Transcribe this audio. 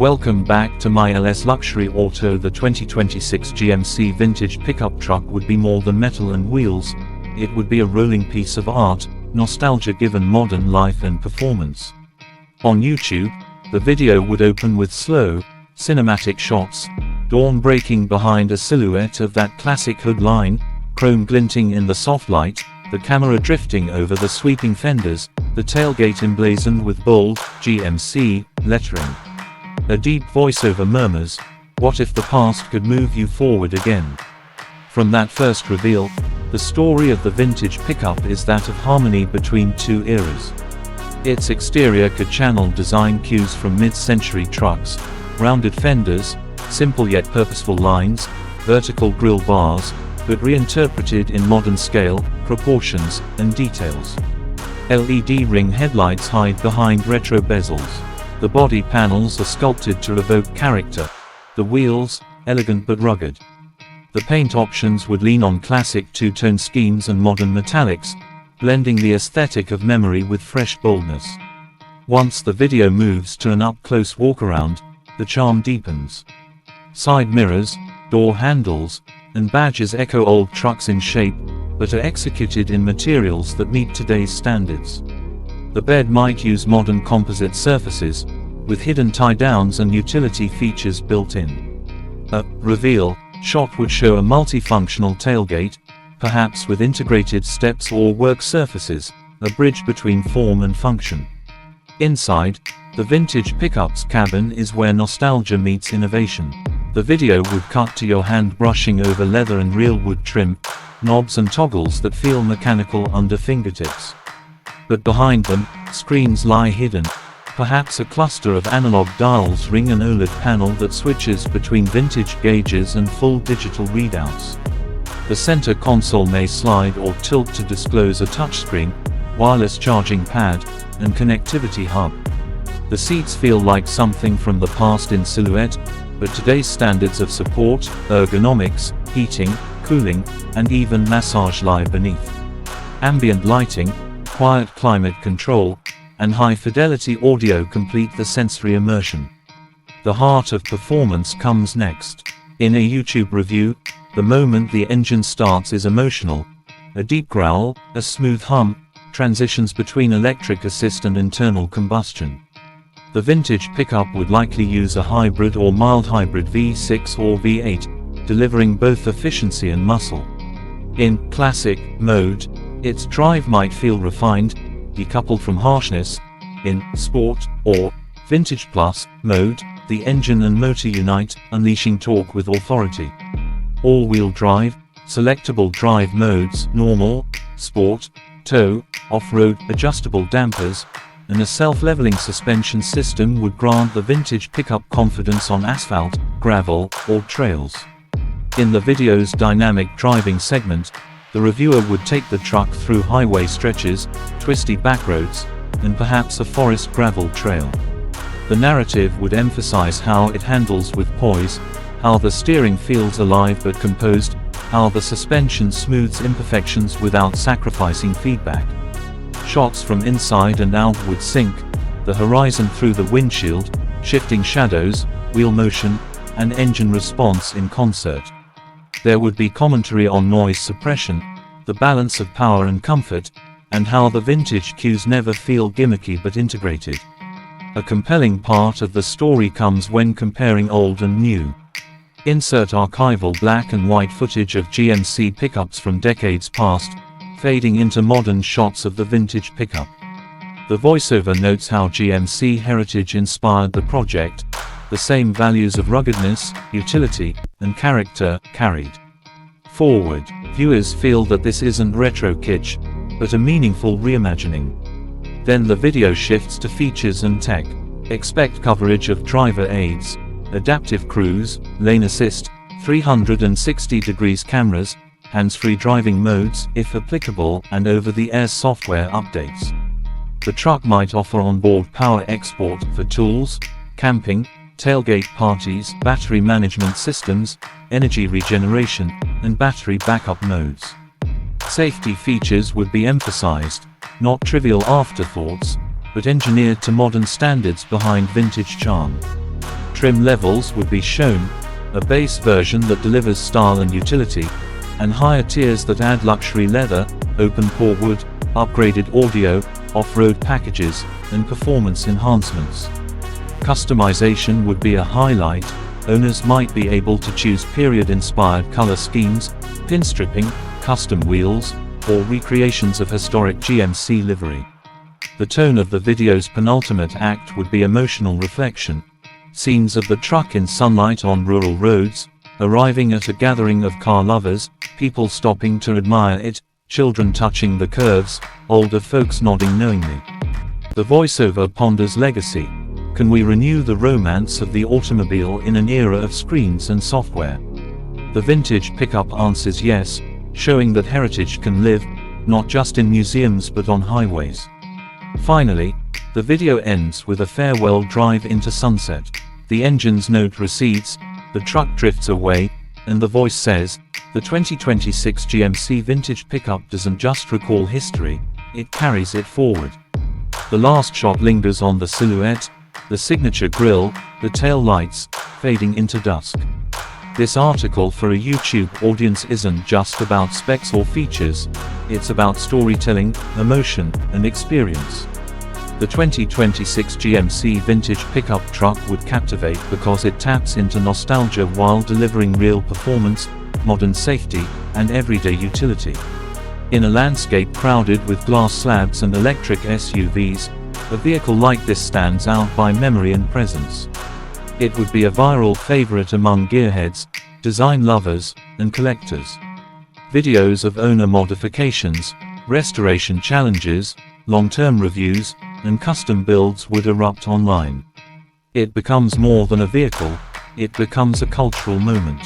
Welcome back to my LS Luxury Auto. The 2026 GMC Vintage Pickup Truck would be more than metal and wheels. It would be a rolling piece of art, nostalgia given modern life and performance. On YouTube, the video would open with slow, cinematic shots, dawn breaking behind a silhouette of that classic hood line, chrome glinting in the soft light, the camera drifting over the sweeping fenders, the tailgate emblazoned with bold, GMC, lettering. A deep voiceover murmurs, "What if the past could move you forward again?" From that first reveal, the story of the vintage pickup is that of harmony between two eras. Its exterior could channel design cues from mid-century trucks: rounded fenders, simple yet purposeful lines, vertical grille bars, but reinterpreted in modern scale, proportions, and details. LED ring headlights hide behind retro bezels. The body panels are sculpted to evoke character. The wheels, elegant but rugged. The paint options would lean on classic two-tone schemes and modern metallics, blending the aesthetic of memory with fresh boldness. Once the video moves to an up-close walk-around, the charm deepens. Side mirrors, door handles, and badges echo old trucks in shape, but are executed in materials that meet today's standards. The bed might use modern composite surfaces, with hidden tie-downs and utility features built in. A reveal shot would show a multifunctional tailgate, perhaps with integrated steps or work surfaces, a bridge between form and function. Inside, the vintage pickup's cabin is where nostalgia meets innovation. The video would cut to your hand brushing over leather and real wood trim, knobs and toggles that feel mechanical under fingertips. But behind them, screens lie hidden. Perhaps a cluster of analog dials ring an OLED panel that switches between vintage gauges and full digital readouts. The center console may slide or tilt to disclose a touchscreen, wireless charging pad, and connectivity hub. The seats feel like something from the past in silhouette, but today's standards of support, ergonomics, heating, cooling, and even massage lie beneath. Ambient lighting, quiet climate control, and high-fidelity audio complete the sensory immersion. The heart of performance comes next. In a YouTube review, the moment the engine starts is emotional. A deep growl, a smooth hum, transitions between electric assist and internal combustion. The vintage pickup would likely use a hybrid or mild hybrid V6 or V8, delivering both efficiency and muscle. In classic mode, its drive might feel refined, decoupled from harshness. In sport or vintage plus mode, the engine and motor unite, unleashing torque with authority. All-wheel drive, selectable drive modes, normal, sport, tow, off-road, adjustable dampers, and a self-leveling suspension system would grant the vintage pickup confidence on asphalt, gravel, or trails. In the video's dynamic driving segment, the reviewer would take the truck through highway stretches, twisty backroads, and perhaps a forest gravel trail. The narrative would emphasize how it handles with poise, how the steering feels alive but composed, how the suspension smooths imperfections without sacrificing feedback. Shots from inside and out would sync, the horizon through the windshield, shifting shadows, wheel motion, and engine response in concert. There would be commentary on noise suppression, the balance of power and comfort, and how the vintage cues never feel gimmicky but integrated. A compelling part of the story comes when comparing old and new. Insert archival black and white footage of GMC pickups from decades past, fading into modern shots of the vintage pickup. The voiceover notes how GMC heritage inspired the project, the same values of ruggedness, utility, and character carried forward. Viewers feel that this isn't retro kitsch, but a meaningful reimagining. Then the video shifts to features and tech. Expect coverage of driver aids, adaptive cruise, lane assist, 360 degrees cameras, hands-free driving modes, if applicable, and over-the-air software updates. The truck might offer onboard power export for tools, camping, tailgate parties, battery management systems, energy regeneration, and battery backup modes. Safety features would be emphasized, not trivial afterthoughts, but engineered to modern standards behind vintage charm. Trim levels would be shown, a base version that delivers style and utility, and higher tiers that add luxury leather, open-pore wood, upgraded audio, off-road packages, and performance enhancements. Customization would be a highlight. Owners might be able to choose period-inspired color schemes, pinstripping, custom wheels, or recreations of historic GMC livery. The tone of the video's penultimate act would be emotional reflection. Scenes of the truck in sunlight on rural roads, arriving at a gathering of car lovers, people stopping to admire it, children touching the curves, older folks nodding knowingly. The voiceover ponders legacy. Can we renew the romance of the automobile in an era of screens and software? The vintage pickup answers yes, showing that heritage can live, not just in museums but on highways. Finally, the video ends with a farewell drive into sunset. The engine's note recedes, the truck drifts away, and the voice says, "The 2026 GMC Vintage Pickup doesn't just recall history, it carries it forward." The last shot lingers on the silhouette, the signature grille, the tail lights, fading into dusk. This article for a YouTube audience isn't just about specs or features, it's about storytelling, emotion, and experience. The 2026 GMC Vintage Pickup Truck would captivate because it taps into nostalgia while delivering real performance, modern safety, and everyday utility. In a landscape crowded with glass slabs and electric SUVs, a vehicle like this stands out by memory and presence. It would be a viral favorite among gearheads, design lovers, and collectors. Videos of owner modifications, restoration challenges, long-term reviews, and custom builds would erupt online. It becomes more than a vehicle, it becomes a cultural moment.